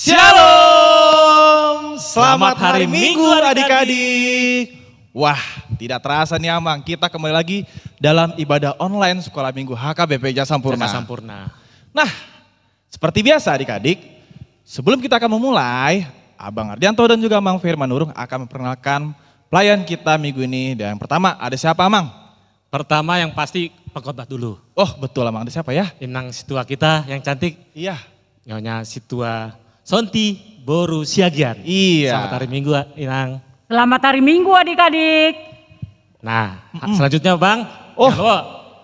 Shalom, selamat hari Minggu adik-adik. Wah, tidak terasa nih Amang, kita kembali lagi dalam ibadah online Sekolah Minggu HKBP Jasampurna. Nah, seperti biasa adik-adik, sebelum kita akan memulai, Abang Ardianto dan juga Amang Firman Nurung akan memperkenalkan pelayan kita minggu ini. Dan yang pertama, ada siapa Amang? Pertama yang pasti pengkhotbah dulu. Oh betul Amang, ada siapa ya? Inang situa kita yang cantik. Iya. Nyonya situa Sonti Boru Siagian. Iya. Selamat hari Minggu Inang. Selamat hari Minggu adik-adik. Nah, selanjutnya Bang. Oh,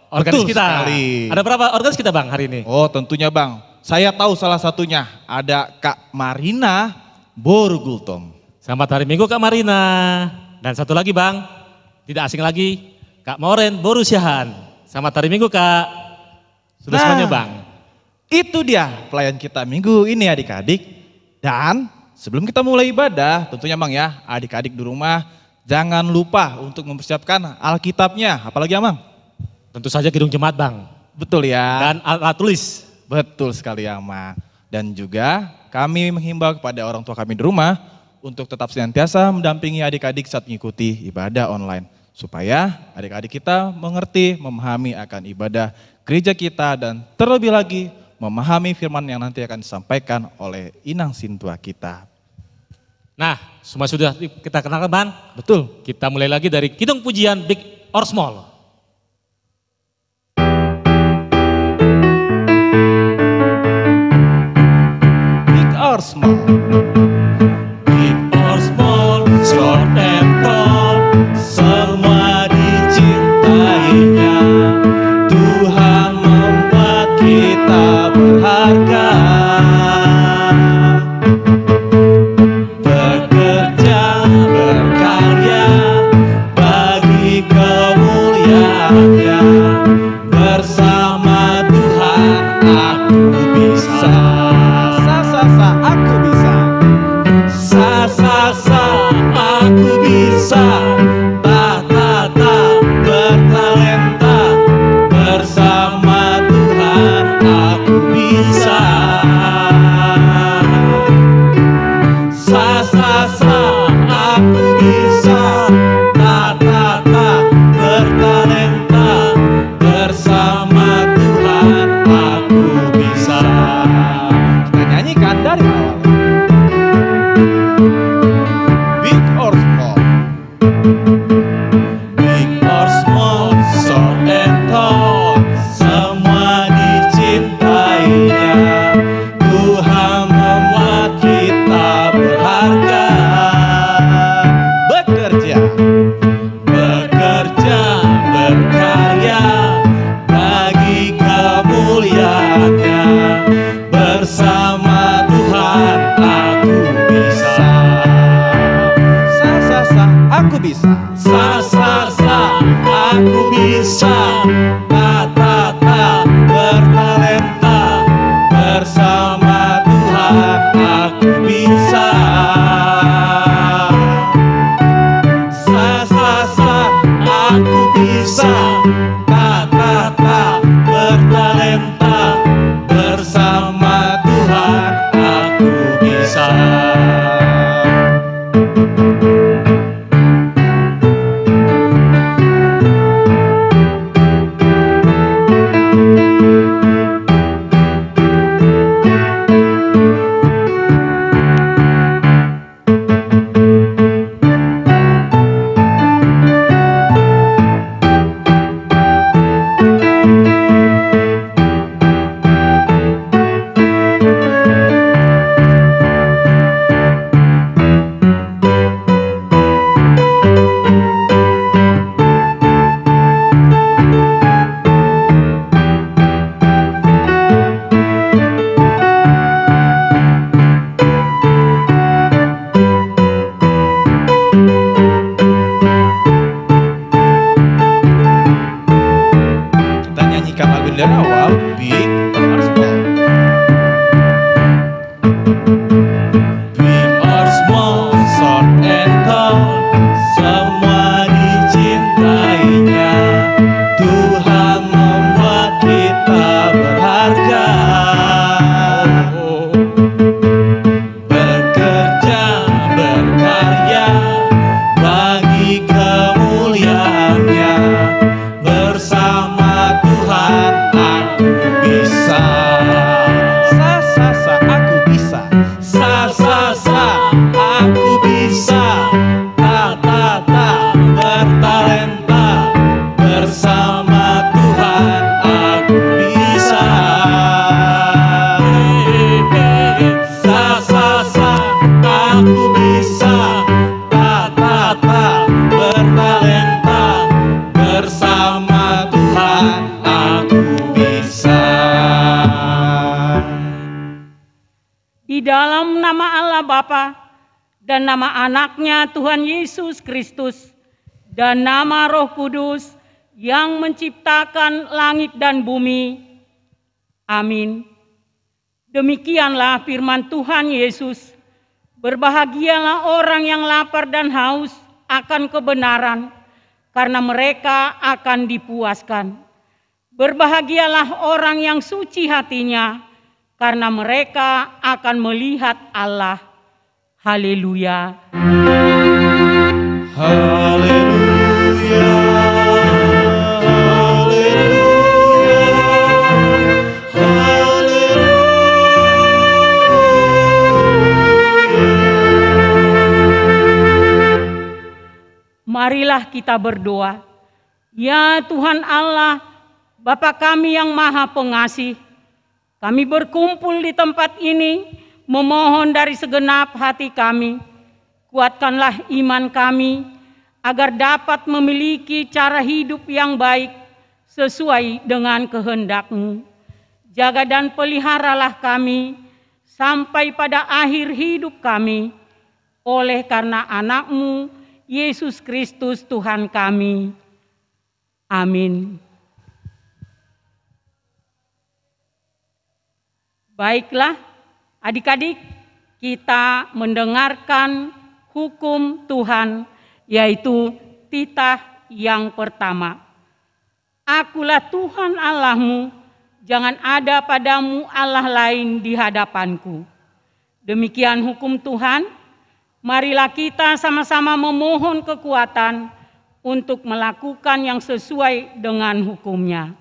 organis betul kita. sekali. Ada berapa organis kita Bang hari ini? Oh tentunya Bang, saya tahu salah satunya. Ada Kak Marina Boru Gultom. Selamat hari Minggu Kak Marina. Dan satu lagi Bang, tidak asing lagi, Kak Moren Boru Siahan. Selamat hari Minggu Kak. Sudah semuanya Bang. Itu dia pelayan kita minggu ini adik-adik. Dan sebelum kita mulai ibadah, tentunya Bang ya, adik-adik di rumah jangan lupa untuk mempersiapkan Alkitabnya. Apalagi Amang? Tentu saja Kidung Jemaat Bang. Betul ya. Dan alat tulis. Betul sekali Amang. Dan juga kami menghimbau kepada orang tua kami di rumah untuk tetap senantiasa mendampingi adik-adik saat mengikuti ibadah online. Supaya adik-adik kita mengerti, memahami akan ibadah gereja kita dan terlebih lagi memahami firman yang nanti akan disampaikan oleh inang sintua kita. Nah, semua sudah kita kenalkan Bang. Betul. Kita mulai lagi dari Kidung Pujian Big or Small. Big or small? Big or small, short and tall, semua dicintainya. Tuhan membuat kita berharga. Bekerja, berkarya, bagi kemuliaannya. Bersama Tuhan aku bisa. Aku bisa. Aku bisa. Bertalenta. Bersama Tuhan aku bisa. Aku bisa. Bertalenta. Bersama Tuhan aku bisa. Kita nyanyikan dari awal. Big or small? Big or small, short and tall, semua dicintainya. Tuhan membuat kita berharga. Bekerja. Bekerja, berkarya, bagi kemuliaannya. Bersama Tuhan aku bisa. Aku bisa. Aku bisa. Bertalenta. Bersama Tuhan aku bisa. Aku bisa. Bertalenta. Bersama Tuhan aku bisa. Kita nyanyikan lagu dari awal. Big or small? Big or small, short and tall, semua dicintainya. Tuhan membuat kita berharga. dalam nama Allah Bapa dan nama anaknya Tuhan Yesus Kristus dan nama Roh Kudus yang menciptakan langit dan bumi. Amin. Demikianlah firman Tuhan Yesus. Berbahagialah orang yang lapar dan haus akan kebenaran, karena mereka akan dipuaskan. Berbahagialah orang yang suci hatinya, karena mereka akan melihat Allah. Haleluya. Haleluya. Marilah kita berdoa. Ya Tuhan Allah, Bapa kami yang Maha Pengasih, kami berkumpul di tempat ini memohon dari segenap hati kami, kuatkanlah iman kami agar dapat memiliki cara hidup yang baik sesuai dengan kehendak-Mu. Jaga dan peliharalah kami sampai pada akhir hidup kami, oleh karena anak-Mu Yesus Kristus Tuhan kami. Amin. Baiklah, adik-adik, kita mendengarkan hukum Tuhan, yaitu titah yang pertama. Akulah Tuhan Allahmu, jangan ada padamu Allah lain di hadapanku. Demikian hukum Tuhan. Marilah kita sama-sama memohon kekuatan untuk melakukan yang sesuai dengan hukum-Nya.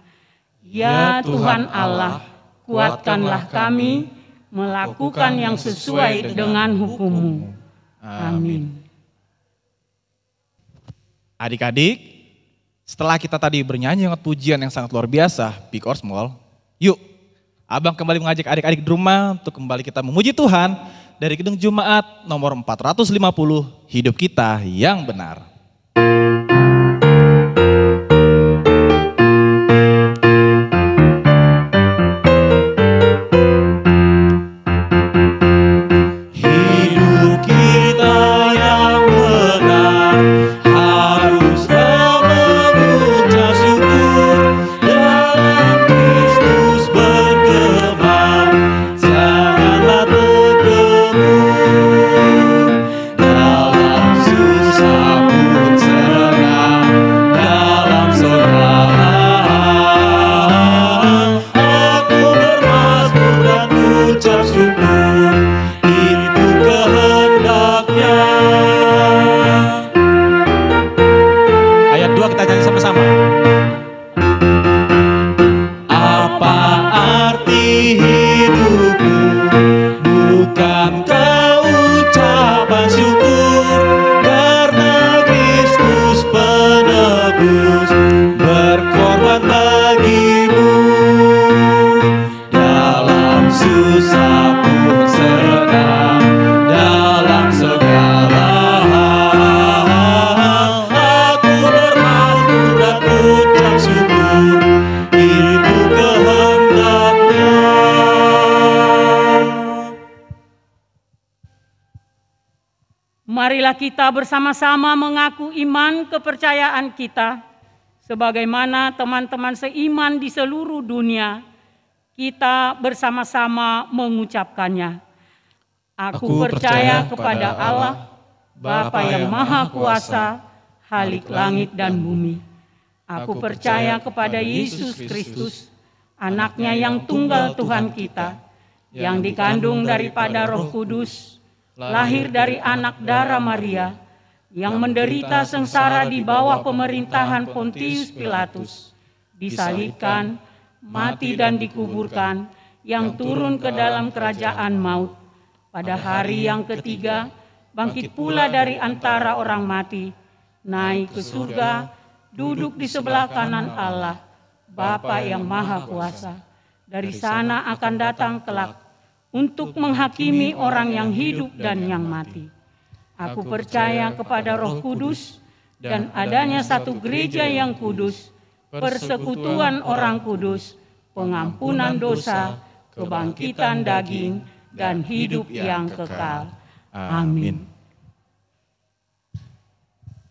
Ya Tuhan Allah, kuatkanlah kami melakukan yang sesuai dengan hukum-Mu. Amin. Adik-adik, setelah kita tadi bernyanyi dengan pujian yang sangat luar biasa, big or small, yuk Abang kembali mengajak adik-adik di rumah untuk kembali kita memuji Tuhan dari Kidung Jumaat nomor 450, Hidup Kita yang Benar. Marilah kita bersama-sama mengaku iman kepercayaan kita, sebagaimana teman-teman seiman di seluruh dunia, kita bersama-sama mengucapkannya. Aku percaya kepada Allah, Bapa yang Maha Kuasa, Khalik langit dan bumi. Aku percaya kepada Yesus Kristus, anaknya yang tunggal Tuhan kita, yang dikandung daripada Roh Kudus, lahir dari anak darah Maria, yang menderita sengsara di bawah pemerintahan Pontius Pilatus, disalibkan, mati dan dikuburkan, yang turun ke dalam kerajaan maut. Pada hari yang ketiga, bangkit pula dari antara orang mati, naik ke surga, duduk di sebelah kanan Allah, Bapa yang Maha Kuasa. Dari sana akan datang kelak untuk menghakimi orang yang hidup dan yang mati. Aku percaya kepada Roh Kudus dan adanya satu gereja yang kudus, persekutuan orang kudus, pengampunan dosa, kebangkitan daging, dan hidup yang kekal. Amin.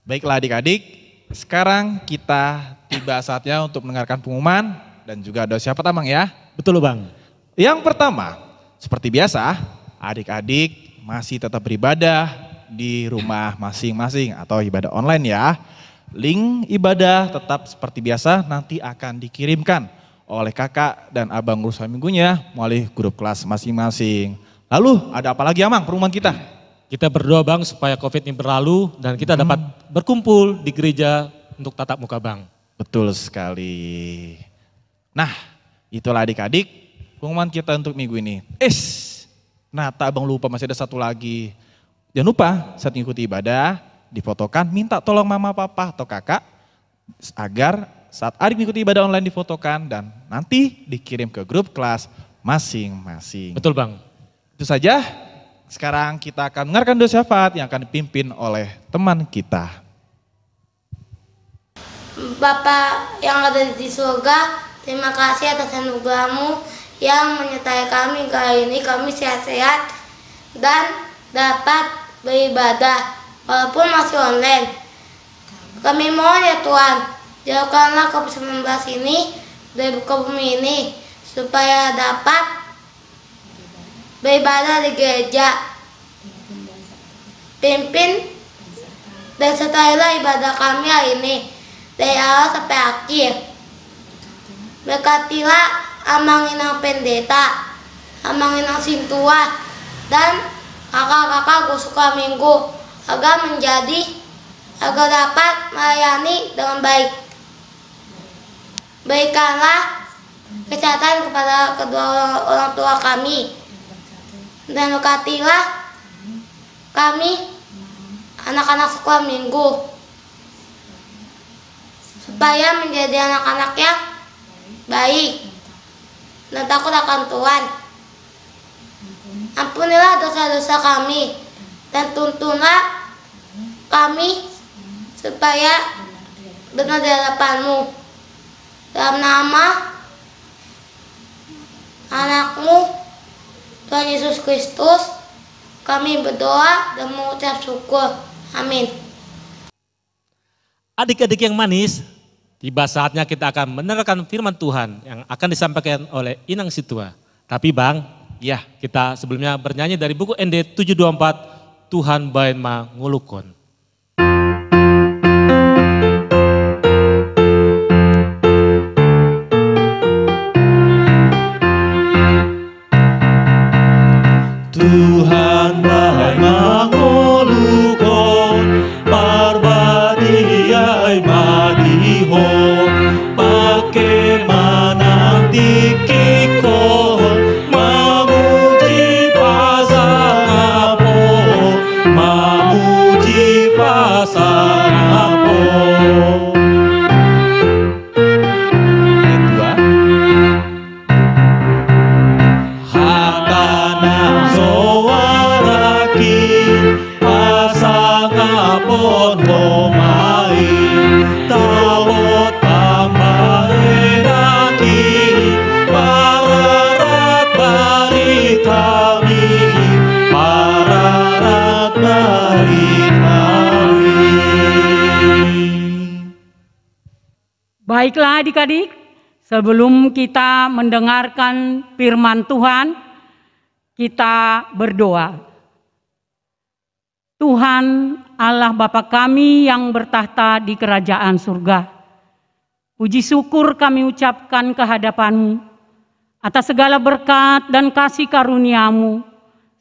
Baiklah adik-adik, sekarang kita tiba saatnya untuk mendengarkan pengumuman dan juga doa syafaat Amang ya. Betul Bang. Yang pertama, seperti biasa, adik-adik masih tetap beribadah di rumah masing-masing atau ibadah online ya. Link ibadah tetap seperti biasa nanti akan dikirimkan oleh kakak dan abang guru selama minggunya melalui grup kelas masing-masing. Lalu ada apa lagi Amang pengumuman kita? Kita berdoa Bang supaya COVID ini berlalu dan kita dapat berkumpul di gereja untuk tatap muka Bang. Betul sekali. Nah, itulah adik-adik pengumuman kita untuk minggu ini. Nah tak abang lupa masih ada satu lagi. Jangan lupa saat mengikuti ibadah, difotokan, minta tolong mama, papa, atau kakak agar saat adik mengikuti ibadah online difotokan dan nanti dikirim ke grup kelas masing-masing. Betul Bang. Itu saja, sekarang kita akan mendengarkan doa syafaat yang akan dipimpin oleh teman kita. Bapa yang ada di surga, terima kasih atas anugerah-Mu yang menyertai kami kali ini. Kami sehat-sehat dan dapat beribadah walaupun masih online. Kami mohon ya Tuhan, jauhkanlah COVID-19 ini dari buka bumi ini supaya dapat beribadah di gereja. Pimpin dan sertailah ibadah kami hari ini dari awal sampai akhir. Berkatilah Amang Inang Pendeta, Amang Inang Sintua, dan kakak-kakak guru sekolah minggu agar dapat melayani dengan baik. Berikanlah kesehatan kepada kedua orang tua kami dan berkatilah kami anak-anak sekolah minggu supaya menjadi anak-anak yang baik dan takut akan Tuhan. Ampunilah dosa-dosa kami dan tuntunlah kami supaya benar di hadapan-Mu. Dalam nama anak-Mu Tuhan Yesus Kristus kami berdoa dan mengucap syukur. Amin. Adik-adik yang manis, tiba saatnya kita akan mendengarkan firman Tuhan yang akan disampaikan oleh Inang Situa. Tapi Bang, ya kita sebelumnya bernyanyi dari buku ND 724, Tuhan baen ma ngulukon. Tuhan baen ma ngulukon, barbadiai madiho, bagaimana tikikon, mamuji pasangapo, mamuji pasangapo. Kedua, Hakana soaraki, pasangapon homai, tawot pambaenaki, pararat baritami, pararat baritami. Baiklah adik-adik, sebelum kita mendengarkan firman Tuhan, kita berdoa. Tuhan Allah Bapa kami yang bertahta di kerajaan surga, puji syukur kami ucapkan kehadapan-Mu atas segala berkat dan kasih karunia-Mu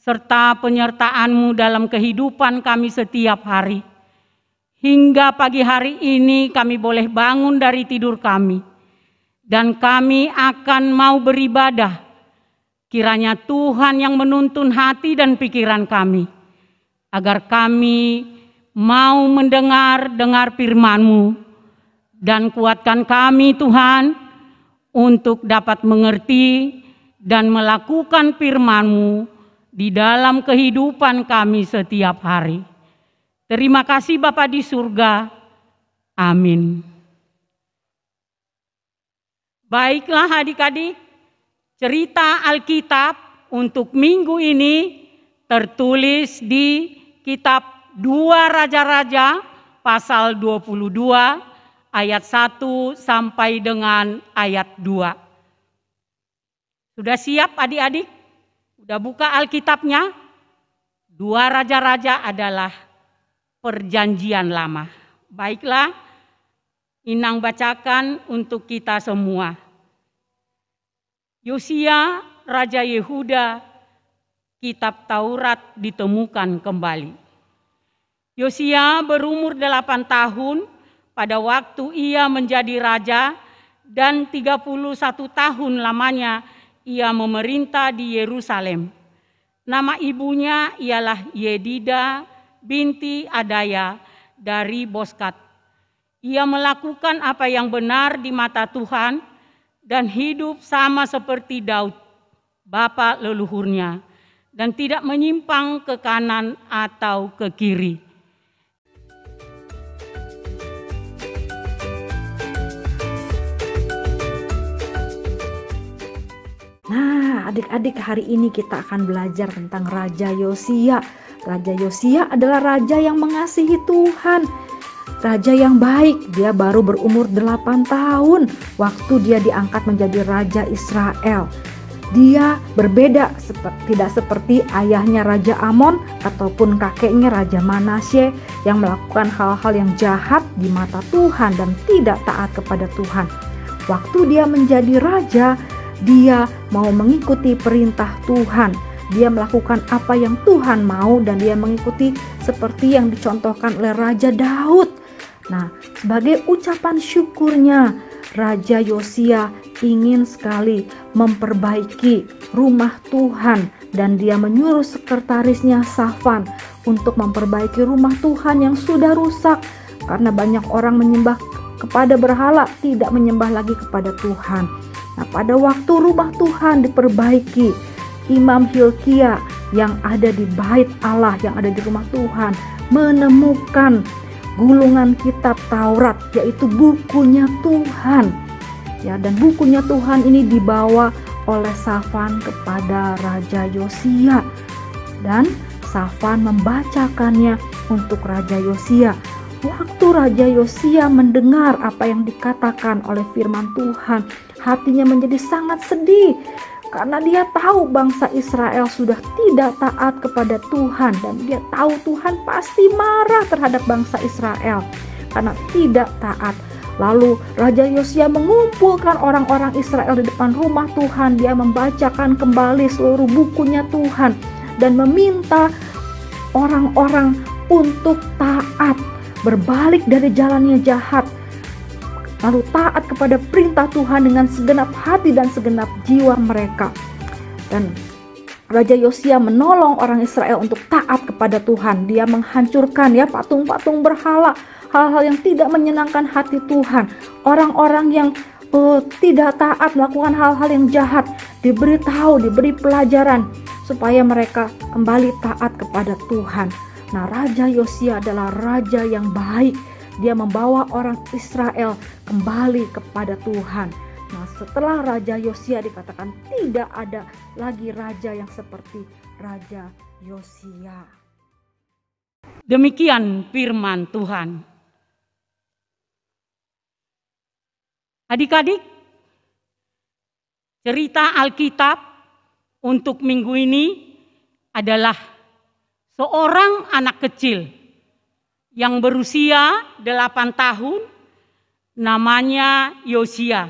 serta penyertaan-Mu dalam kehidupan kami setiap hari. Hingga pagi hari ini kami boleh bangun dari tidur kami dan kami akan mau beribadah. Kiranya Tuhan yang menuntun hati dan pikiran kami agar kami mau mendengar firman-Mu dan kuatkan kami Tuhan untuk dapat mengerti dan melakukan firman-Mu di dalam kehidupan kami setiap hari. Terima kasih Bapa di surga. Amin. Baiklah adik-adik, cerita Alkitab untuk minggu ini tertulis di kitab 2 Raja-Raja pasal 22 ayat 1 sampai dengan ayat 2. Sudah siap adik-adik? Sudah buka Alkitabnya? 2 Raja-Raja adalah perjanjian lama. Baiklah, Inang bacakan untuk kita semua. Yosia, Raja Yehuda, kitab Taurat ditemukan kembali. Yosia berumur 8 tahun pada waktu ia menjadi raja dan 31 tahun lamanya ia memerintah di Yerusalem. Nama ibunya ialah Yedida binti Adaya dari Boskat. Ia melakukan apa yang benar di mata Tuhan dan hidup sama seperti Daud, bapa leluhurnya, dan tidak menyimpang ke kanan atau ke kiri. Nah, adik-adik, hari ini kita akan belajar tentang Raja Yosia. Raja Yosia adalah raja yang mengasihi Tuhan. Raja yang baik, dia baru berumur 8 tahun waktu dia diangkat menjadi Raja Israel. Dia berbeda, tidak seperti ayahnya Raja Amon ataupun kakeknya Raja Manasye yang melakukan hal-hal yang jahat di mata Tuhan dan tidak taat kepada Tuhan. Waktu dia menjadi raja, dia mau mengikuti perintah Tuhan. Dia melakukan apa yang Tuhan mau dan dia mengikuti seperti yang dicontohkan oleh Raja Daud. Nah, sebagai ucapan syukurnya, Raja Yosia ingin sekali memperbaiki rumah Tuhan dan dia menyuruh sekretarisnya Safan untuk memperbaiki rumah Tuhan yang sudah rusak karena banyak orang menyembah kepada berhala, tidak menyembah lagi kepada Tuhan. Nah, pada waktu rumah Tuhan diperbaiki, Imam Hilkia yang ada di bait Allah, yang ada di rumah Tuhan, menemukan gulungan kitab Taurat, yaitu bukunya Tuhan. Ya, dan bukunya Tuhan ini dibawa oleh Safan kepada Raja Yosia. Dan Safan membacakannya untuk Raja Yosia. Waktu Raja Yosia mendengar apa yang dikatakan oleh firman Tuhan, hatinya menjadi sangat sedih. Karena dia tahu bangsa Israel sudah tidak taat kepada Tuhan. Dan dia tahu Tuhan pasti marah terhadap bangsa Israel karena tidak taat. Lalu Raja Yosia mengumpulkan orang-orang Israel di depan rumah Tuhan. Dia membacakan kembali seluruh bukunya Tuhan. Dan meminta orang-orang untuk taat, berbalik dari jalannya jahat, lalu taat kepada perintah Tuhan dengan segenap hati dan segenap jiwa mereka. Dan Raja Yosia menolong orang Israel untuk taat kepada Tuhan. Dia menghancurkan patung-patung berhala, hal-hal yang tidak menyenangkan hati Tuhan. Orang-orang yang tidak taat, melakukan hal-hal yang jahat, diberitahu, diberi pelajaran supaya mereka kembali taat kepada Tuhan. Nah, Raja Yosia adalah raja yang baik. Dia membawa orang Israel kembali kepada Tuhan. Nah, setelah Raja Yosia dikatakan tidak ada lagi raja yang seperti Raja Yosia. Demikian firman Tuhan. Adik-adik, cerita Alkitab untuk minggu ini adalah seorang anak kecil yang berusia 8 tahun, namanya Yosia.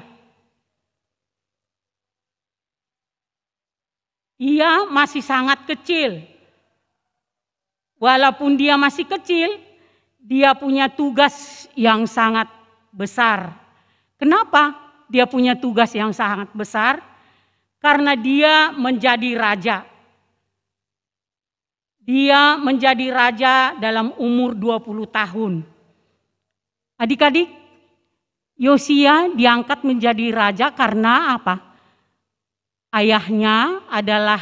Ia masih sangat kecil. Walaupun dia masih kecil, dia punya tugas yang sangat besar. Kenapa dia punya tugas yang sangat besar? Karena dia menjadi raja. Dia menjadi raja dalam umur 20 tahun. Adik-adik, Yosia diangkat menjadi raja karena apa? Ayahnya adalah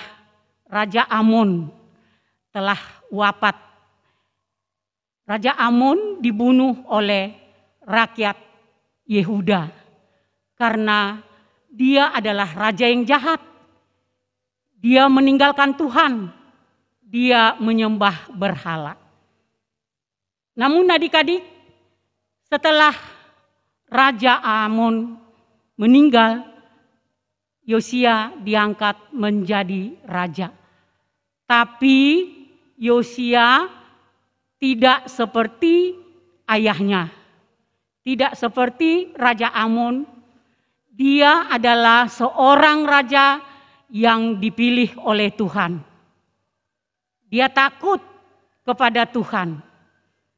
Raja Amon, telah wafat. Raja Amon dibunuh oleh rakyat Yehuda karena dia adalah raja yang jahat. Dia meninggalkan Tuhan, dia menyembah berhala. Namun adik-adik, setelah Raja Amon meninggal, Yosia diangkat menjadi raja. Tapi Yosia tidak seperti ayahnya, tidak seperti Raja Amon. Dia adalah seorang raja yang dipilih oleh Tuhan. Dia takut kepada Tuhan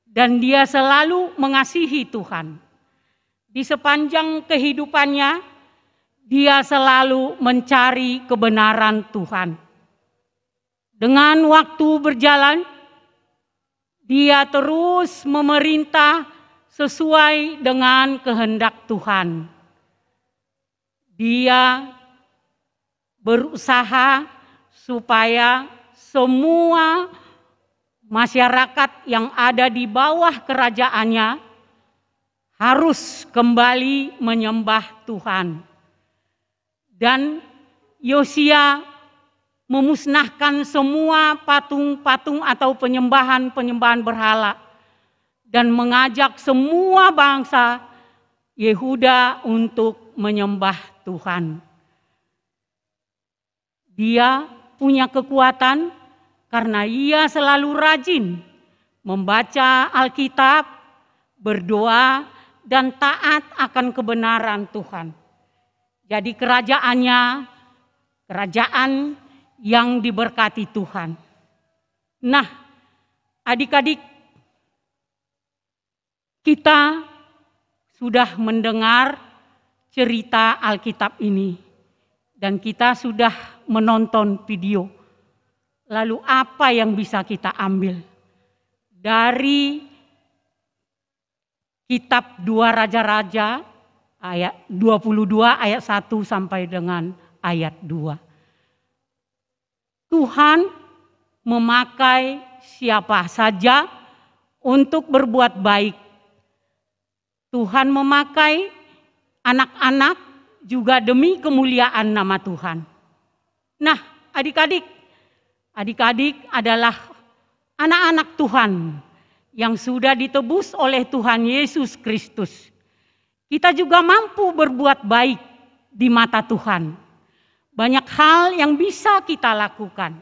dan dia selalu mengasihi Tuhan. Di sepanjang kehidupannya, dia selalu mencari kebenaran Tuhan. Dengan waktu berjalan, dia terus memerintah sesuai dengan kehendak Tuhan. Dia berusaha supaya semua masyarakat yang ada di bawah kerajaannya harus kembali menyembah Tuhan. Dan Yosia memusnahkan semua patung-patung atau penyembahan-penyembahan berhala dan mengajak semua bangsa Yehuda untuk menyembah Tuhan. Dia punya kekuatan karena ia selalu rajin membaca Alkitab, berdoa, dan taat akan kebenaran Tuhan. Jadi kerajaannya, kerajaan yang diberkati Tuhan. Nah, adik-adik, kita sudah mendengar cerita Alkitab ini dan kita sudah menonton video. Lalu apa yang bisa kita ambil dari kitab 2 Raja-Raja ayat 22 ayat 1 sampai dengan ayat 2. Tuhan memakai siapa saja untuk berbuat baik. Tuhan memakai anak-anak juga demi kemuliaan nama Tuhan. Nah, adik-adik adalah anak-anak Tuhan yang sudah ditebus oleh Tuhan Yesus Kristus. Kita juga mampu berbuat baik di mata Tuhan. Banyak hal yang bisa kita lakukan.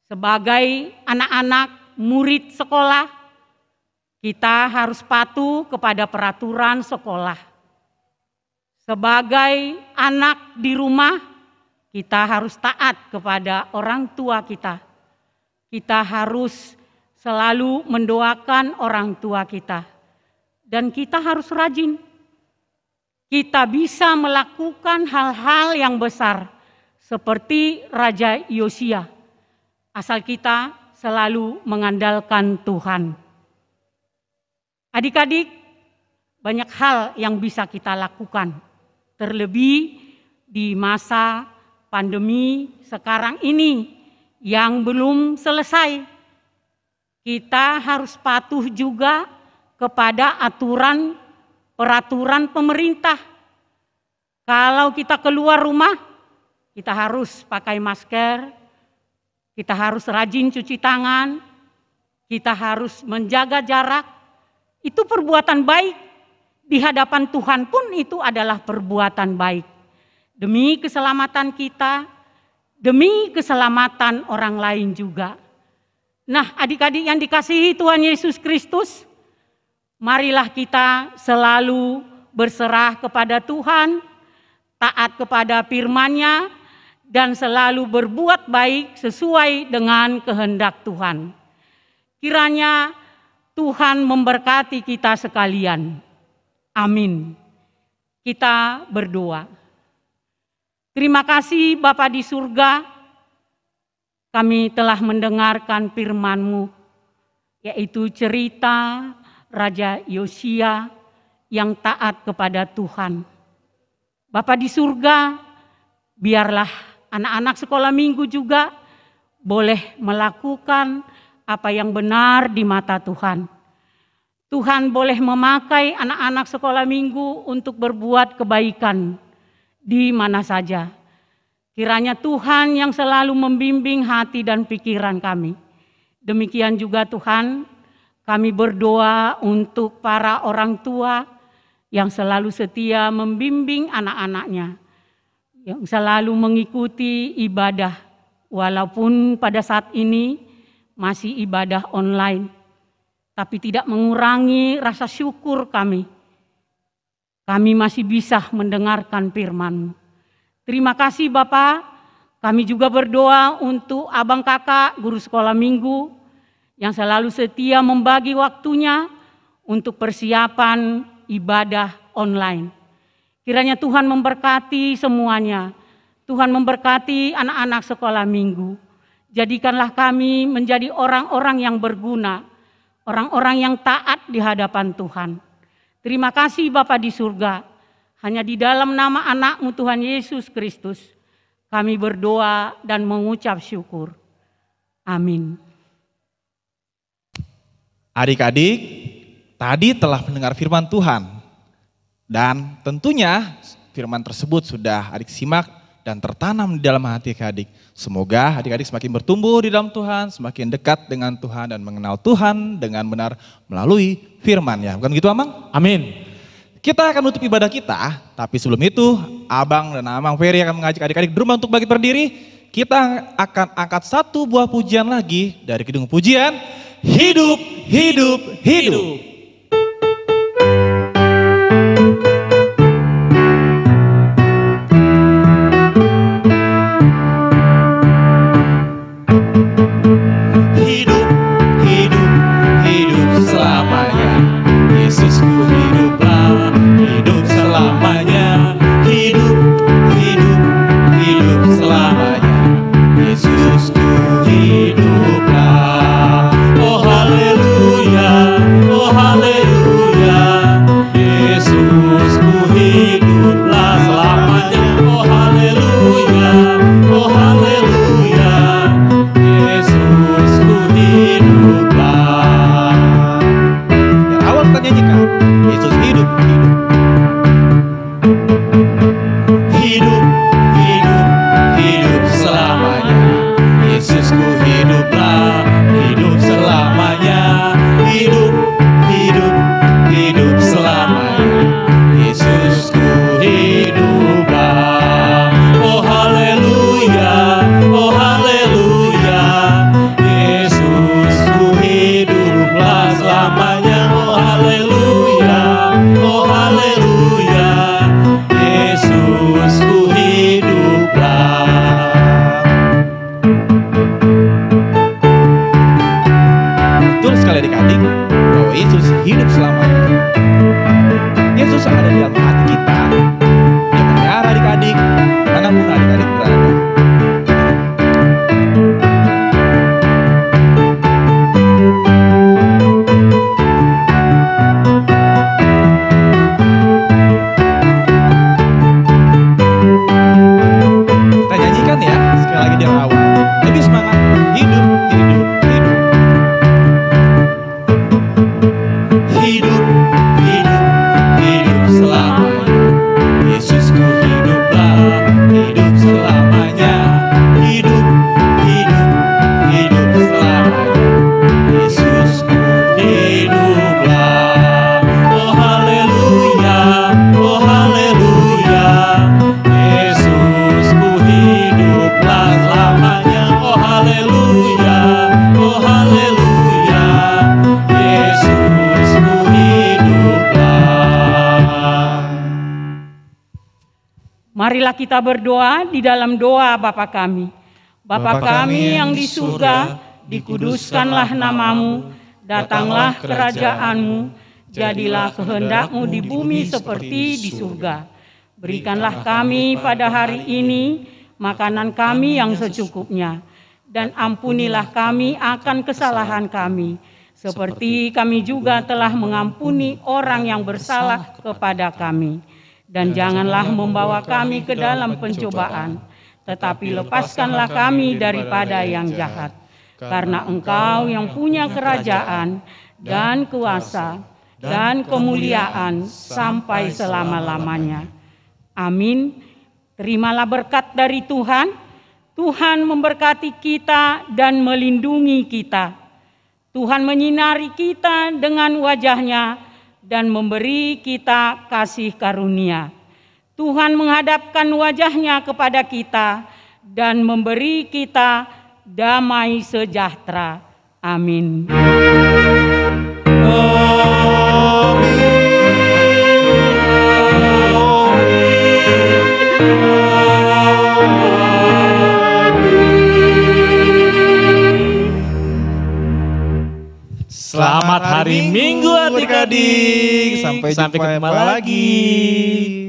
Sebagai anak-anak murid sekolah, kita harus patuh kepada peraturan sekolah. Sebagai anak di rumah, kita harus taat kepada orang tua kita. Kita harus selalu mendoakan orang tua kita. Dan kita harus rajin. Kita bisa melakukan hal-hal yang besar seperti Raja Yosia. Asal kita selalu mengandalkan Tuhan. Adik-adik, banyak hal yang bisa kita lakukan. Terlebih di masa pandemi sekarang ini yang belum selesai. Kita harus patuh juga kepada peraturan pemerintah. Kalau kita keluar rumah, kita harus pakai masker, kita harus rajin cuci tangan, kita harus menjaga jarak. Itu perbuatan baik. Di hadapan Tuhan pun itu adalah perbuatan baik. Demi keselamatan kita, demi keselamatan orang lain juga. Nah, adik-adik yang dikasihi Tuhan Yesus Kristus, marilah kita selalu berserah kepada Tuhan, taat kepada firman-Nya, dan selalu berbuat baik sesuai dengan kehendak Tuhan. Kiranya Tuhan memberkati kita sekalian. Amin. Kita berdoa. Terima kasih Bapa di surga, kami telah mendengarkan firman-Mu, yaitu cerita Raja Yosia yang taat kepada Tuhan. Bapa di surga, biarlah anak-anak sekolah minggu juga boleh melakukan apa yang benar di mata Tuhan. Tuhan boleh memakai anak-anak sekolah minggu untuk berbuat kebaikan di mana saja. Kiranya Tuhan yang selalu membimbing hati dan pikiran kami. Demikian juga Tuhan, kami berdoa untuk para orang tua yang selalu setia membimbing anak-anaknya, yang selalu mengikuti ibadah, walaupun pada saat ini masih ibadah online, tapi tidak mengurangi rasa syukur kami. Kami masih bisa mendengarkan firman-Mu. Terima kasih Bapak, kami juga berdoa untuk abang kakak guru sekolah minggu yang selalu setia membagi waktunya untuk persiapan ibadah online. Kiranya Tuhan memberkati semuanya, Tuhan memberkati anak-anak sekolah minggu. Jadikanlah kami menjadi orang-orang yang berguna, orang-orang yang taat di hadapan Tuhan. Terima kasih Bapa di surga. Hanya di dalam nama anak-Mu Tuhan Yesus Kristus, kami berdoa dan mengucap syukur. Amin. Adik-adik, tadi telah mendengar firman Tuhan. Dan tentunya firman tersebut sudah adik simak dan tertanam di dalam hati adik. Semoga adik-adik semakin bertumbuh di dalam Tuhan, semakin dekat dengan Tuhan dan mengenal Tuhan dengan benar melalui firman-Nya. Bukan begitu Amang? Amin. Kita akan menutup ibadah kita, tapi sebelum itu Abang dan Amang Ferry akan mengajak adik-adik di rumah untuk bangkit berdiri. Kita akan angkat satu buah pujian lagi dari Kidung Pujian, Hidup, Hidup, Hidup. Marilah kita berdoa di dalam doa Bapa kami. Bapa kami yang di surga, dikuduskanlah namamu, datanglah kerajaan-Mu, jadilah kehendak-Mu di bumi seperti di surga. Berikanlah kami pada hari ini makanan kami yang secukupnya, dan ampunilah kami akan kesalahan kami, seperti kami juga telah mengampuni orang yang bersalah kepada kami. Dan janganlah membawa kami ke dalam pencobaan, tetapi lepaskanlah kami daripada yang jahat. Karena Engkau yang punya kerajaan dan kuasa dan kemuliaan sampai selama-lamanya. Amin. Terimalah berkat dari Tuhan. Tuhan memberkati kita dan melindungi kita. Tuhan menyinari kita dengan wajah-Nya dan memberi kita kasih karunia. Tuhan menghadapkan wajah-Nya kepada kita dan memberi kita damai sejahtera. Amin. Selamat hari Minggu adik-adik. Sampai jumpa lagi.